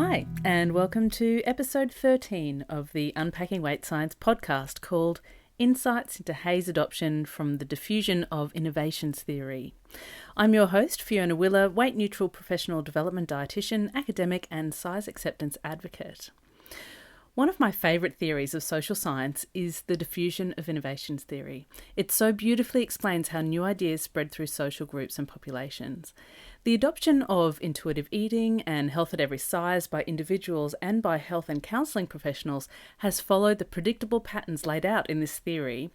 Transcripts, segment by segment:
Hi, and welcome to episode 13 of the Unpacking Weight Science podcast called Insights into HAES Adoption from the Diffusion of Innovations Theory. I'm your host, Fiona Willer, weight-neutral professional development dietitian, academic and size acceptance advocate. One of my favourite theories of social science is the diffusion of innovations theory. It so beautifully explains how new ideas spread through social groups and populations. The adoption of intuitive eating and health at every size by individuals and by health and counselling professionals has followed the predictable patterns laid out in this theory.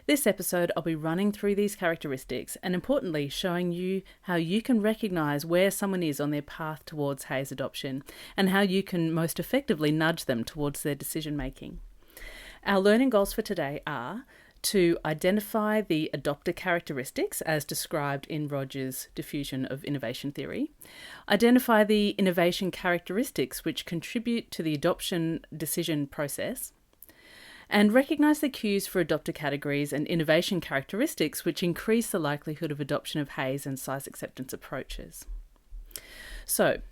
This episode, I'll be running through these characteristics and, importantly, showing you how you can recognise where someone is on their path towards HAES adoption and how you can most effectively nudge them towards their decision making. Our learning goals for today are to identify the adopter characteristics as described in Rogers' Diffusion of Innovation theory, identify the innovation characteristics which contribute to the adoption decision process, and recognise the cues for adopter categories and innovation characteristics which increase the likelihood of adoption of HAES and size acceptance approaches. So,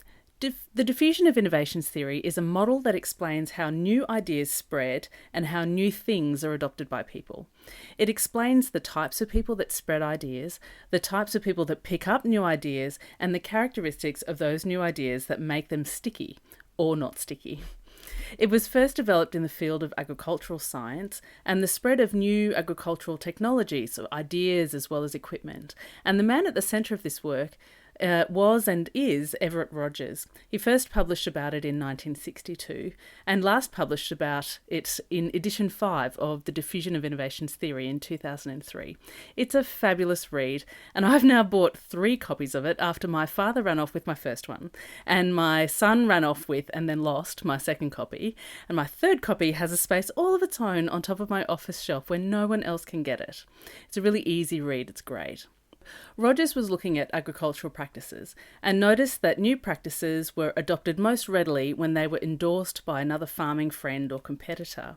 the diffusion of innovations theory is a model that explains how new ideas spread and how new things are adopted by people. It explains the types of people that spread ideas, the types of people that pick up new ideas, and the characteristics of those new ideas that make them sticky or not sticky. It was first developed in the field of agricultural science and the spread of new agricultural technologies, so ideas as well as equipment. And the man at the centre of this work was and is Everett Rogers. He first published about it in 1962 and last published about it in edition 5 of the Diffusion of Innovations theory in 2003. It's a fabulous read, and I've now bought 3 copies of it after my father ran off with my first one, and my son ran off with and then lost my second copy, and my third copy has a space all of its own on top of my office shelf where no one else can get it. It's a really easy read, it's great. Rogers was looking at agricultural practices and noticed that new practices were adopted most readily when they were endorsed by another farming friend or competitor.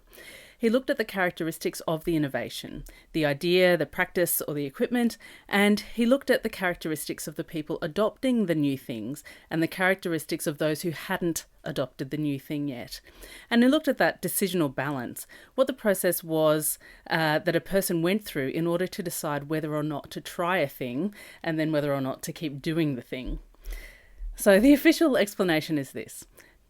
He looked at the characteristics of the innovation, the idea, the practice or the equipment, and he looked at the characteristics of the people adopting the new things and the characteristics of those who hadn't adopted the new thing yet. And he looked at that decisional balance, what the process was that a person went through in order to decide whether or not to try a thing and then whether or not to keep doing the thing. So the official explanation is this.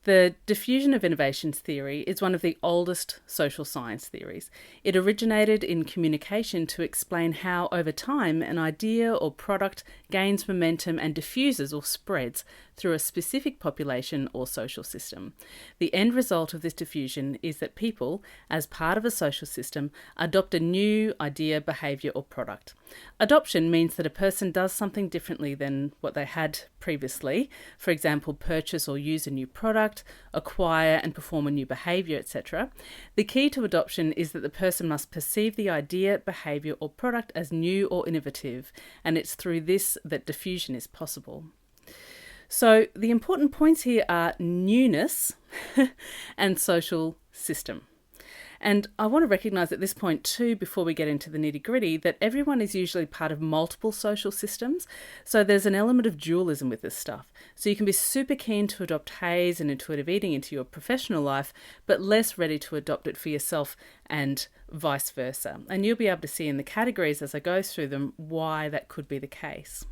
The diffusion of innovations theory is one of the oldest social science theories. It originated in communication to explain how, over time, an idea or product gains momentum and diffuses or spreads through a specific population or social system. The end result of this diffusion is that people, as part of a social system, adopt a new idea, behaviour or product. Adoption means that a person does something differently than what they had previously, for example, purchase or use a new product, acquire and perform a new behaviour, etc. The key to adoption is that the person must perceive the idea, behaviour or product as new or innovative, and it's through this that diffusion is possible. So the important points here are newness and social system. And I want to recognise at this point too, before we get into the nitty-gritty, that everyone is usually part of multiple social systems. So there's an element of dualism with this stuff. So you can be super keen to adopt HAES and intuitive eating into your professional life, but less ready to adopt it for yourself and vice versa. And you'll be able to see in the categories as I go through them why that could be the case.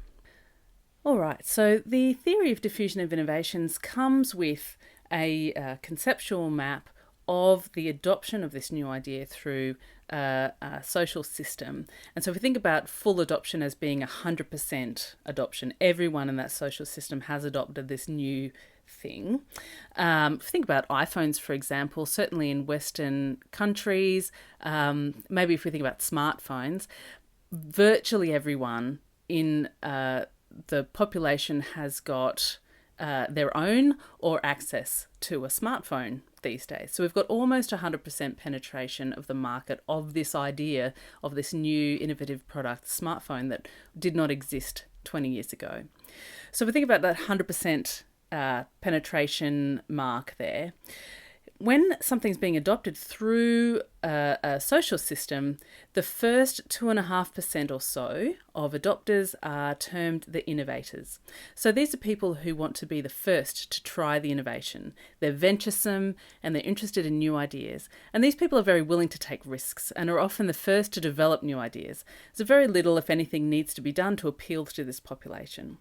All right, so the theory of diffusion of innovations comes with a conceptual map of the adoption of this new idea through a social system. And so if we think about full adoption as being 100% adoption, everyone in that social system has adopted this new thing. If we think about iPhones, for example, certainly in Western countries, maybe if we think about smartphones, virtually everyone in the population has got their own or access to a smartphone these days. So we've got almost 100% penetration of the market of this idea of this new innovative product, smartphone, that did not exist 20 years ago. So if we think about that 100% penetration mark there, when something's being adopted through a social system, the first 2.5% or so of adopters are termed the innovators. So these are people who want to be the first to try the innovation. They're venturesome and they're interested in new ideas. And these people are very willing to take risks and are often the first to develop new ideas. So very little, if anything, needs to be done to appeal to this population.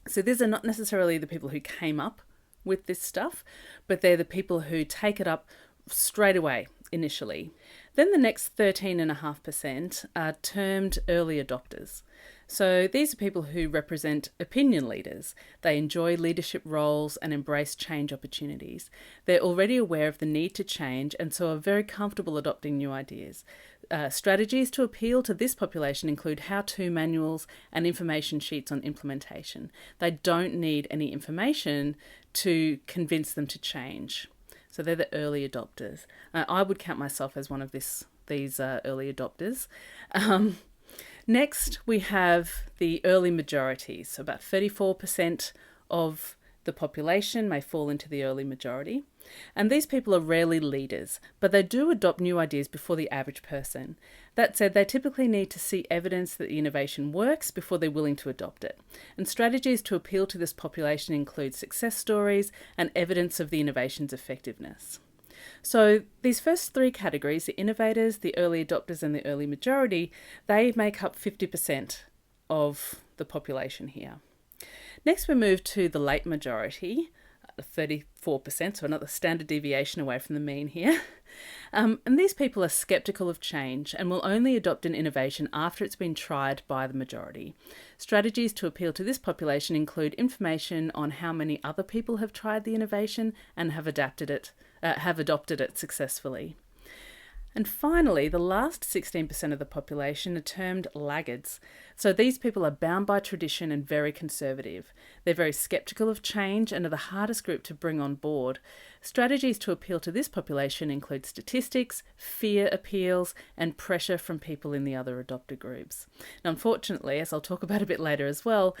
So these are not necessarily the people who came up with this stuff, but they're the people who take it up straight away initially. Then the next 13.5% are termed early adopters. So these are people who represent opinion leaders. They enjoy leadership roles and embrace change opportunities. They're already aware of the need to change and so are very comfortable adopting new ideas. Strategies to appeal to this population include how-to manuals and information sheets on implementation. They don't need any information to convince them to change. So they're the early adopters. I would count myself as one of these early adopters. Next, we have the early majority. So about 34% of the population may fall into the early majority. And these people are rarely leaders, but they do adopt new ideas before the average person. That said, they typically need to see evidence that the innovation works before they're willing to adopt it. And strategies to appeal to this population include success stories and evidence of the innovation's effectiveness. So these first three categories, the innovators, the early adopters and the early majority, they make up 50% of the population here. Next we move to the late majority, 34%, so another standard deviation away from the mean here. And these people are sceptical of change and will only adopt an innovation after it's been tried by the majority. Strategies to appeal to this population include information on how many other people have tried the innovation and have adopted it successfully. And finally, the last 16% of the population are termed laggards. So these people are bound by tradition and very conservative. They're very sceptical of change and are the hardest group to bring on board. Strategies to appeal to this population include statistics, fear appeals, and pressure from people in the other adopter groups. Now, unfortunately, as I'll talk about a bit later as well,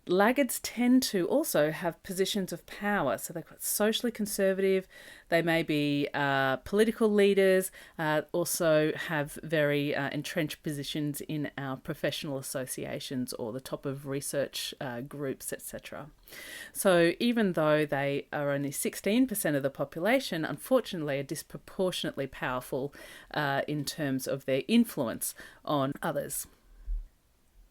laggards tend to also have positions of power. So they're quite socially conservative. They may be political leaders, also have very entrenched positions in our professional associations or the top of research groups, etc. So even though they are only 16% of the population, unfortunately are disproportionately powerful in terms of their influence on others.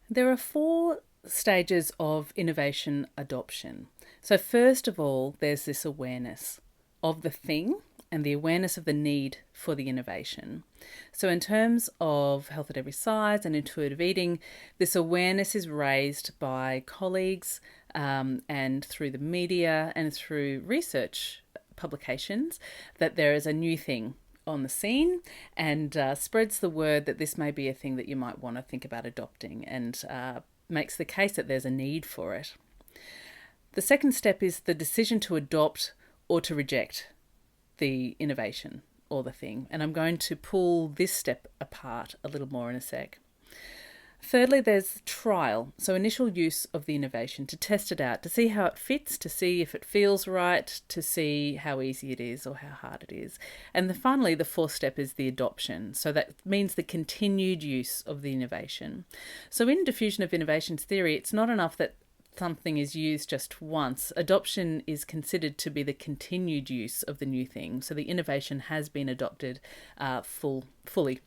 There are 4 stages of innovation adoption. So first of all, there's this awareness of the thing and the awareness of the need for the innovation. So in terms of health at every size and intuitive eating, this awareness is raised by colleagues and through the media and through research publications that there is a new thing on the scene and spreads the word that this may be a thing that you might want to think about adopting and makes the case that there's a need for it. The second step is the decision to adopt or to reject the innovation or the thing. And I'm going to pull this step apart a little more in a sec. Thirdly, there's trial, so initial use of the innovation to test it out, to see how it fits, to see if it feels right, to see how easy it is or how hard it is. And finally, the fourth step is the adoption. So that means the continued use of the innovation. So in diffusion of innovations theory, it's not enough that something is used just once. Adoption is considered to be the continued use of the new thing. So the innovation has been adopted fully.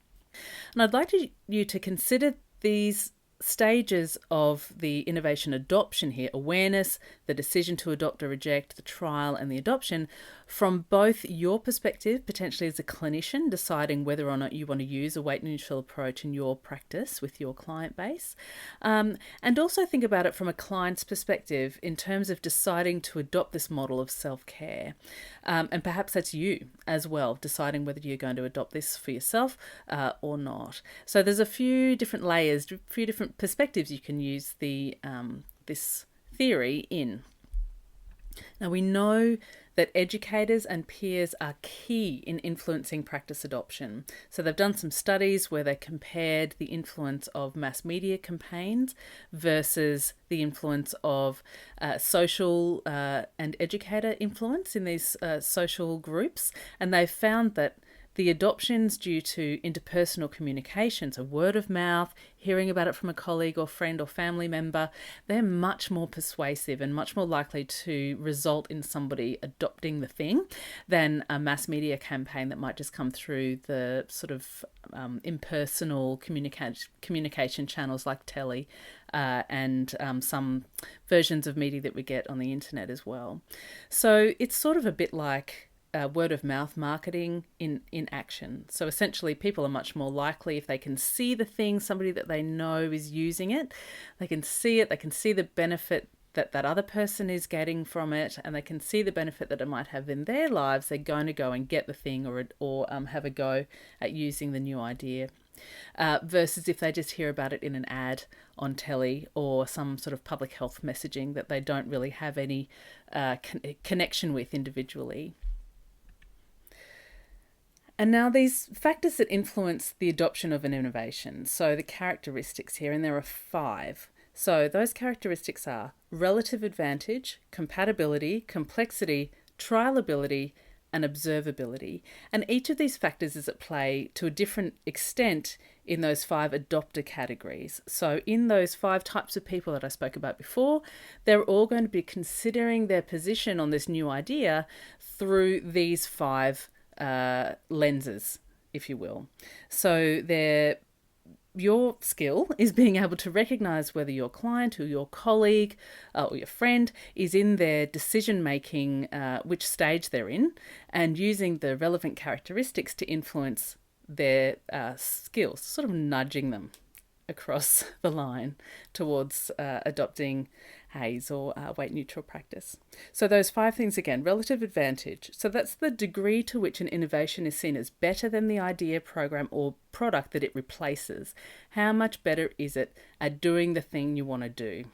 And I'd like you to consider these stages of the innovation adoption here, awareness, the decision to adopt or reject, the trial and the adoption, from both your perspective, potentially as a clinician, deciding whether or not you want to use a weight-neutral approach in your practice with your client base, and also think about it from a client's perspective in terms of deciding to adopt this model of self-care. And perhaps that's you as well, deciding whether you're going to adopt this for yourself or not. So there's a few different layers, a few different perspectives you can use this theory in. Now we know that educators and peers are key in influencing practice adoption. So they've done some studies where they compared the influence of mass media campaigns versus the influence of social and educator influence in these social groups. And they found that the adoptions due to interpersonal communication, so word of mouth, hearing about it from a colleague or friend or family member, they're much more persuasive and much more likely to result in somebody adopting the thing than a mass media campaign that might just come through the sort of impersonal communication channels like telly and some versions of media that we get on the internet as well. So it's sort of a bit like word of mouth marketing in action. So essentially people are much more likely, if they can see the thing, somebody that they know is using it, they can see it, they can see the benefit that that other person is getting from it, and they can see the benefit that it might have in their lives, they're going to go and get the thing or have a go at using the new idea. Versus if they just hear about it in an ad on telly or some sort of public health messaging that they don't really have any connection with individually. And now these factors that influence the adoption of an innovation. So the characteristics here, and there are 5. So those characteristics are relative advantage, compatibility, complexity, trialability, and observability. And each of these factors is at play to a different extent in those 5 adopter categories. So in those 5 types of people that I spoke about before, they're all going to be considering their position on this new idea through these 5 lenses, if you will. So your skill is being able to recognize whether your client or your colleague or your friend is in their decision making, which stage they're in, and using the relevant characteristics to influence their skills, sort of nudging them across the line towards adopting HAES or weight neutral practice. So those 5 things again: relative advantage. So that's the degree to which an innovation is seen as better than the idea, program or product that it replaces. How much better is it at doing the thing you want to do?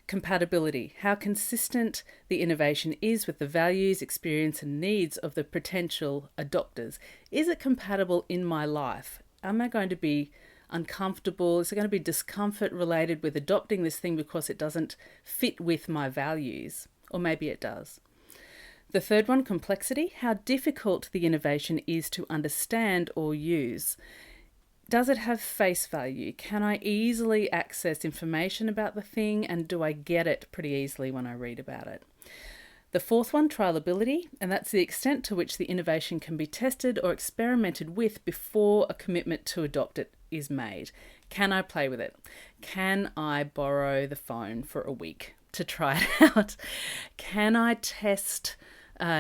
Compatibility. How consistent the innovation is with the values, experience and needs of the potential adopters. Is it compatible in my life? Am I going to be uncomfortable? Is there going to be discomfort related with adopting this thing because it doesn't fit with my values? Or maybe it does. The third one, complexity. How difficult the innovation is to understand or use. Does it have face value? Can I easily access information about the thing, and do I get it pretty easily when I read about it? The fourth one, trialability, and that's the extent to which the innovation can be tested or experimented with before a commitment to adopt it is made. Can I play with it? Can I borrow the phone for a week to try it out? Can I test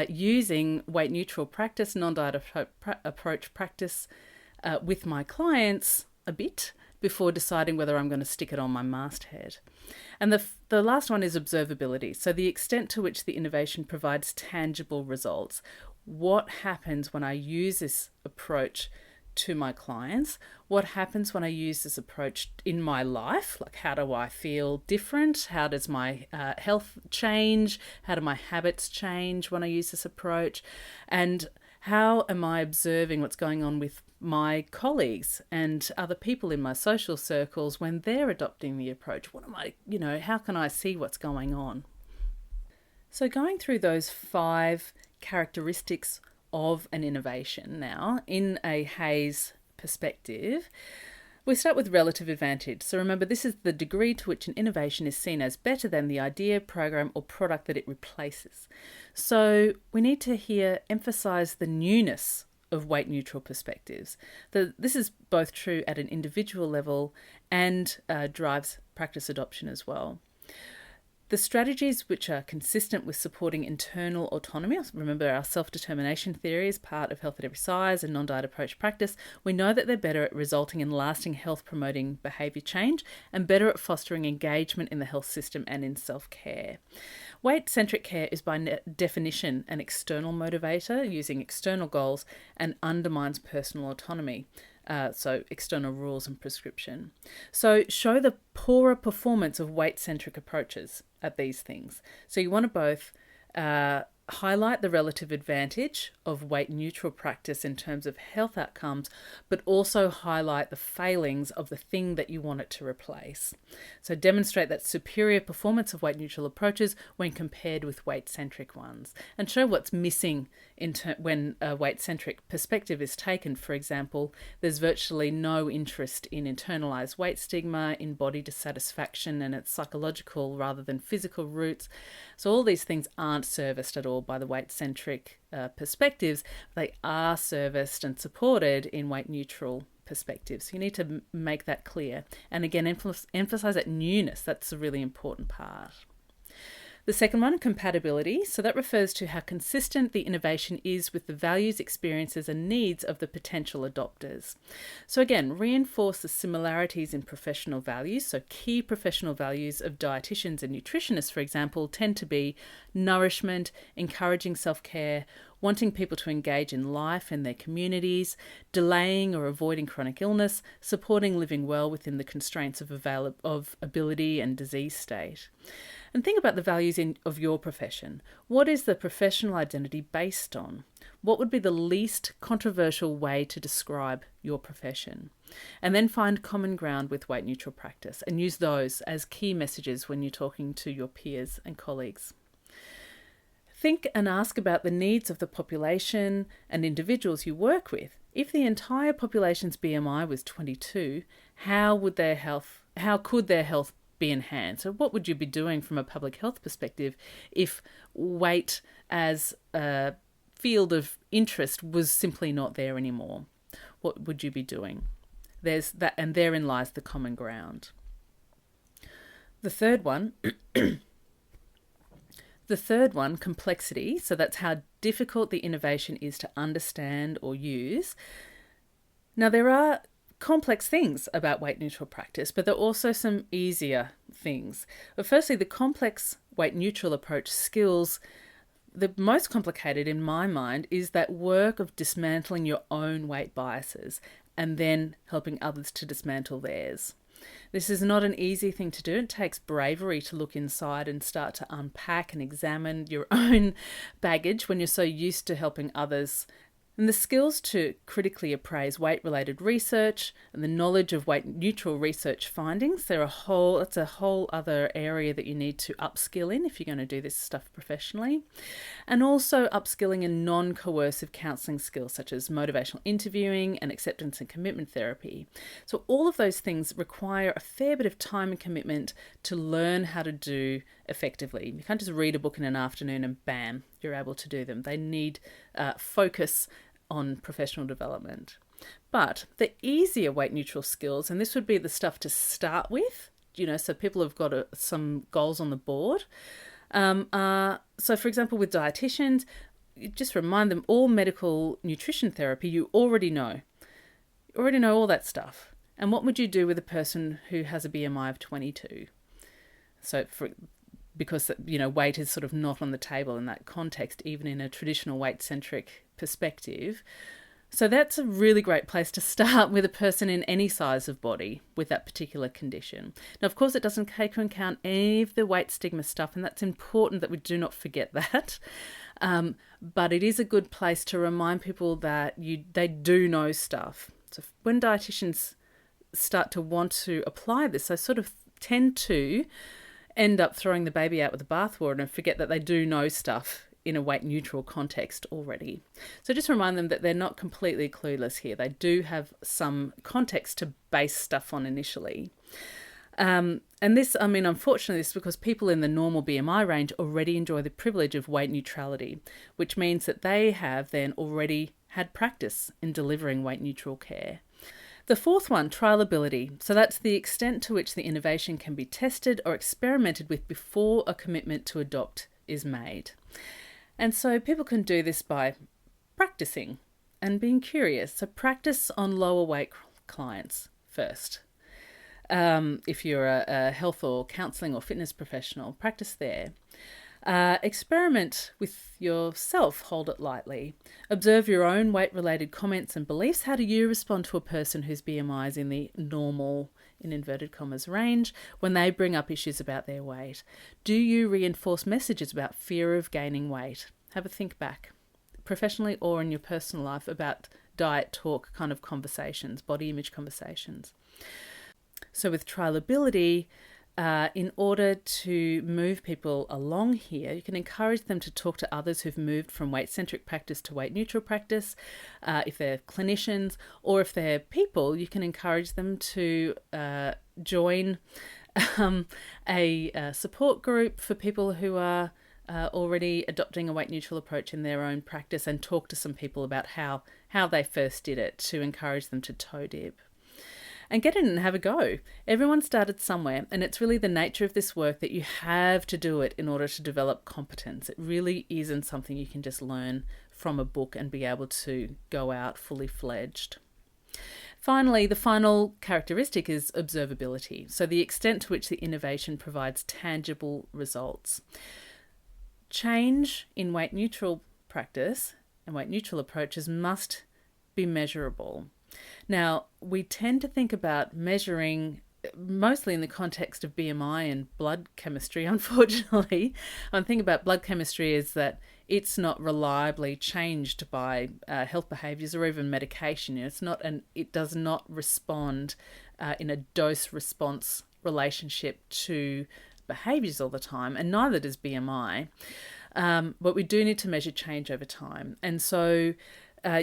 using weight neutral practice, non-diet approach practice with my clients a bit before deciding whether I'm going to stick it on my masthead? And the last one is observability. So the extent to which the innovation provides tangible results. What happens when I use this approach to my clients? What happens when I use this approach in my life? Like, how do I feel different? How does my health change? How do my habits change when I use this approach? And how am I observing what's going on with my colleagues and other people in my social circles when they're adopting the approach? What am I, how can I see what's going on? So going through those 5 characteristics of an innovation now in a HAES perspective, we start with relative advantage. So remember, this is the degree to which an innovation is seen as better than the idea, program or product that it replaces. So we need to here emphasize the newness of weight neutral perspectives. This is both true at an individual level and drives practice adoption as well. The strategies which are consistent with supporting internal autonomy, remember our self-determination theory is part of health at every size and non-diet approach practice, we know that they're better at resulting in lasting health-promoting behaviour change and better at fostering engagement in the health system and in self-care. Weight-centric care is by definition an external motivator using external goals and undermines personal autonomy. So external rules and prescription. So show the poorer performance of weight-centric approaches at these things. So you want to both highlight the relative advantage of weight neutral practice in terms of health outcomes, but also highlight the failings of the thing that you want it to replace. So demonstrate that superior performance of weight neutral approaches when compared with weight centric ones, and show what's missing when a weight centric perspective is taken. For example, there's virtually no interest in internalized weight stigma, in body dissatisfaction and its psychological rather than physical roots. So all these things aren't serviced at all by the weight-centric perspectives. They are serviced and supported in weight-neutral perspectives. You need to make that clear. And again, emphasize that newness. That's a really important part. The second one, compatibility. So that refers to how consistent the innovation is with the values, experiences, and needs of the potential adopters. So again, reinforce the similarities in professional values. So key professional values of dietitians and nutritionists, for example, tend to be nourishment, encouraging self-care, wanting people to engage in life and their communities, delaying or avoiding chronic illness, supporting living well within the constraints of ability and disease state. And think about the values of your profession. What is the professional identity based on? What would be the least controversial way to describe your profession? And then find common ground with weight neutral practice and use those as key messages when you're talking to your peers and colleagues. Think and ask about the needs of the population and individuals you work with. If the entire population's BMI was 22, how could their health be enhanced? So what would you be doing from a public health perspective if weight as a field of interest was simply not there anymore? What would you be doing? There's that, and therein lies the common ground. The third one, complexity. So that's how difficult the innovation is to understand or use. Now, there are complex things about weight neutral practice, but there are also some easier things. But firstly, the complex weight neutral approach skills, the most complicated in my mind is that work of dismantling your own weight biases and then helping others to dismantle theirs. This is not an easy thing to do. It takes bravery to look inside and start to unpack and examine your own baggage when you're so used to helping others. And the skills to critically appraise weight-related research and the knowledge of weight-neutral research findings, that's a whole other area that you need to upskill in if you're going to do this stuff professionally. And also upskilling in non-coercive counselling skills such as motivational interviewing and acceptance and commitment therapy. So all of those things require a fair bit of time and commitment to learn how to do effectively. You can't just read a book in an afternoon and bam, you're able to do them. They need focus on professional development. But the easier weight neutral skills, and this would be the stuff to start with, so people have got some goals on the board. So for example, with dietitians, you just remind them all medical nutrition therapy you already know. You already know all that stuff. And what would you do with a person who has a BMI of 22? So because weight is sort of not on the table in that context, even in a traditional weight-centric perspective. So that's a really great place to start with a person in any size of body with that particular condition. Now, of course, it doesn't take into account any of the weight stigma stuff, and that's important that we do not forget that. But it is a good place to remind people that they do know stuff. So when dietitians start to want to apply this, they sort of tend to end up throwing the baby out with the bathwater and forget that they do know stuff in a weight neutral context already. So just remind them that they're not completely clueless here. They do have some context to base stuff on initially. And this, unfortunately, this is because people in the normal BMI range already enjoy the privilege of weight neutrality, which means that they have then already had practice in delivering weight neutral care. The fourth one, trialability. So that's the extent to which the innovation can be tested or experimented with before a commitment to adopt is made. And so people can do this by practicing and being curious. So practice on lower weight clients first. If you're a health or counselling or fitness professional, practice there. Experiment with yourself, hold it lightly. Observe your own weight-related comments and beliefs. How do you respond to a person whose BMI is in the normal, in inverted commas, range when they bring up issues about their weight? Do you reinforce messages about fear of gaining weight? Have a think back, professionally or in your personal life, about diet talk kind of conversations, body image conversations. So with trialability, in order to move people along here, you can encourage them to talk to others who've moved from weight-centric practice to weight-neutral practice. If they're clinicians or if they're people, you can encourage them to join a support group for people who are already adopting a weight-neutral approach in their own practice, and talk to some people about how they first did it to encourage them to toe dip. And get in and have a go. Everyone started somewhere, and it's really the nature of this work that you have to do it in order to develop competence. It really isn't something you can just learn from a book and be able to go out fully fledged. Finally, the final characteristic is observability. So the extent to which the innovation provides tangible results. Change in weight neutral practice and weight neutral approaches must be measurable. Now, we tend to think about measuring mostly in the context of BMI and blood chemistry, unfortunately. One thing about blood chemistry is that it's not reliably changed by health behaviours or even medication. It does not respond in a dose-response relationship to behaviours all the time, and neither does BMI. But we do need to measure change over time. And so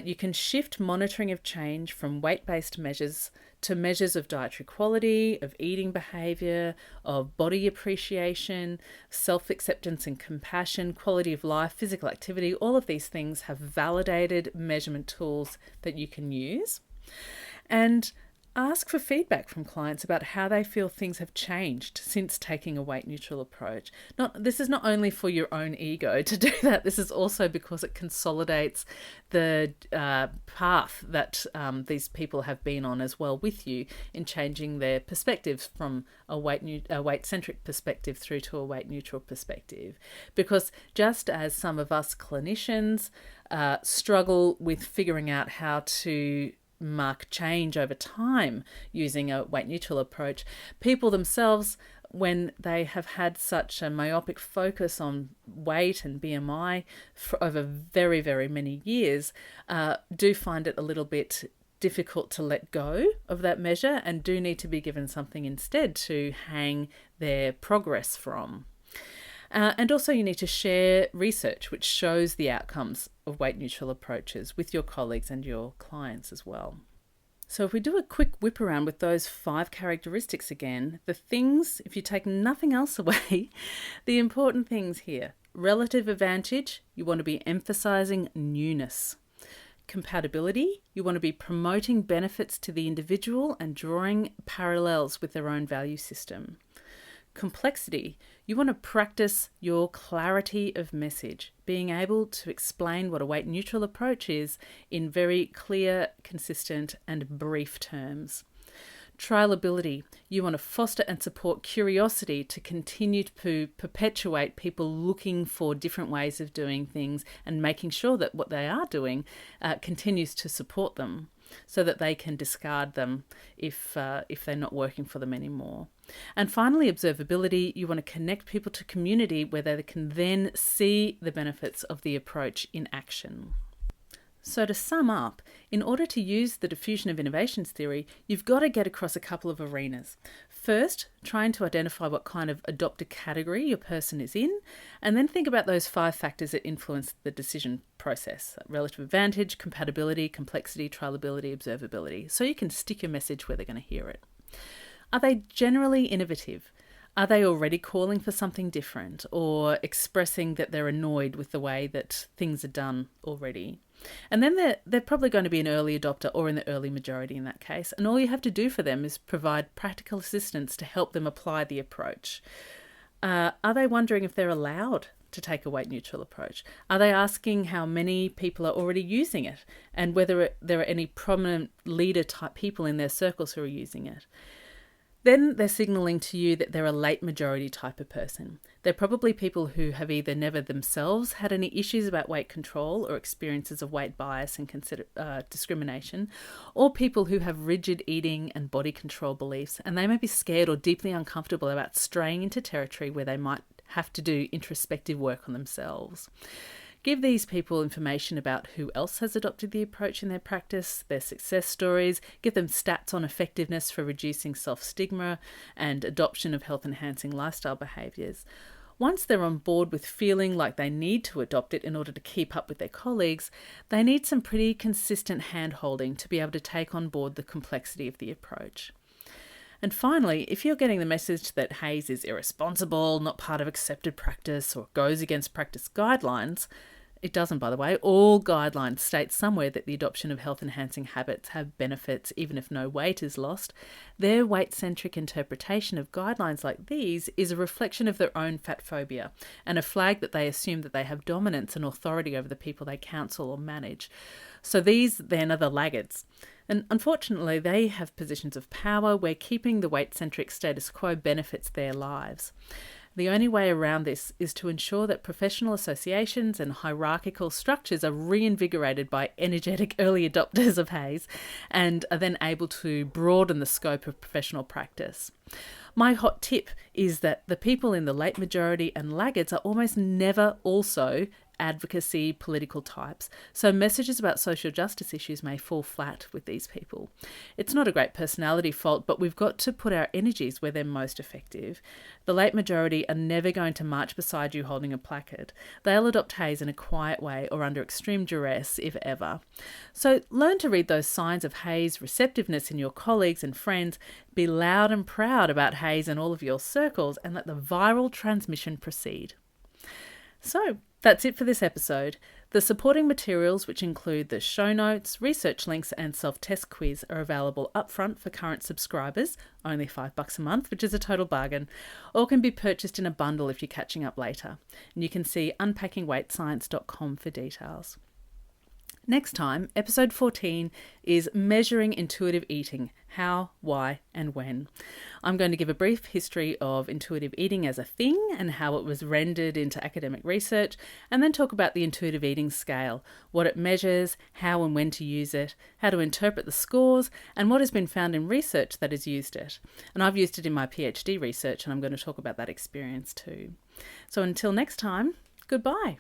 you can shift monitoring of change from weight-based measures to measures of dietary quality, of eating behaviour, of body appreciation, self-acceptance and compassion, quality of life, physical activity. All of these things have validated measurement tools that you can use. And ask for feedback from clients about how they feel things have changed since taking a weight neutral approach. This is not only for your own ego to do that, this is also because it consolidates the path that these people have been on as well with you in changing their perspectives from a weight-centric perspective through to a weight neutral perspective. Because just as some of us clinicians struggle with figuring out how to mark change over time using a weight neutral approach, people themselves, when they have had such a myopic focus on weight and BMI for over very, very many years, do find it a little bit difficult to let go of that measure and do need to be given something instead to hang their progress from. And also you need to share research which shows the outcomes of weight neutral approaches with your colleagues and your clients as well. So if we do a quick whip around with those 5 characteristics again, the things, if you take nothing else away, the important things here: relative advantage, you want to be emphasizing newness. Compatibility, you want to be promoting benefits to the individual and drawing parallels with their own value system. Complexity, you want to practice your clarity of message, being able to explain what a weight neutral approach is in very clear, consistent and brief terms. Trialability, you want to foster and support curiosity to continue to perpetuate people looking for different ways of doing things and making sure that what they are doing continues to support them, so that they can discard them if they're not working for them anymore. And finally, observability, you want to connect people to community where they can then see the benefits of the approach in action. So to sum up, in order to use the diffusion of innovations theory, you've got to get across a couple of arenas. First, trying to identify what kind of adopter category your person is in, and then think about those 5 factors that influence the decision process: relative advantage, compatibility, complexity, trialability, observability, so you can stick your message where they're going to hear it. Are they generally innovative? Are they already calling for something different or expressing that they're annoyed with the way that things are done already? And then they're probably going to be an early adopter or in the early majority in that case. And all you have to do for them is provide practical assistance to help them apply the approach. Are they wondering if they're allowed to take a weight neutral approach? Are they asking how many people are already using it and whether there are any prominent leader type people in their circles who are using it? Then they're signalling to you that they're a late majority type of person. They're probably people who have either never themselves had any issues about weight control or experiences of weight bias and discrimination, or people who have rigid eating and body control beliefs, and they may be scared or deeply uncomfortable about straying into territory where they might have to do introspective work on themselves. Give these people information about who else has adopted the approach in their practice, their success stories, give them stats on effectiveness for reducing self-stigma and adoption of health-enhancing lifestyle behaviours. Once they're on board with feeling like they need to adopt it in order to keep up with their colleagues, they need some pretty consistent hand-holding to be able to take on board the complexity of the approach. And finally, if you're getting the message that HAES is irresponsible, not part of accepted practice, or goes against practice guidelines, it doesn't, by the way. All guidelines state somewhere that the adoption of health-enhancing habits have benefits even if no weight is lost. Their weight-centric interpretation of guidelines like these is a reflection of their own fat phobia and a flag that they assume that they have dominance and authority over the people they counsel or manage. So these then are the laggards. And unfortunately, they have positions of power where keeping the weight-centric status quo benefits their lives. The only way around this is to ensure that professional associations and hierarchical structures are reinvigorated by energetic early adopters of HAES and are then able to broaden the scope of professional practice. My hot tip is that the people in the late majority and laggards are almost never also advocacy political types, so messages about social justice issues may fall flat with these people. It's not a great personality fault, but we've got to put our energies where they're most effective. The late majority are never going to march beside you holding a placard. They'll adopt HAES in a quiet way or under extreme duress, if ever. So learn to read those signs of HAES receptiveness in your colleagues and friends. Be loud and proud about HAES in all of your circles and let the viral transmission proceed. So, that's it for this episode. The supporting materials, which include the show notes, research links and self-test quiz, are available upfront for current subscribers, only $5 a month, which is a total bargain, or can be purchased in a bundle if you're catching up later. And you can see unpackingweightscience.com for details. Next time, episode 14 is Measuring Intuitive Eating, How, Why and When. I'm going to give a brief history of intuitive eating as a thing and how it was rendered into academic research, and then talk about the intuitive eating scale, what it measures, how and when to use it, how to interpret the scores, and what has been found in research that has used it. And I've used it in my PhD research, and I'm going to talk about that experience too. So until next time, goodbye.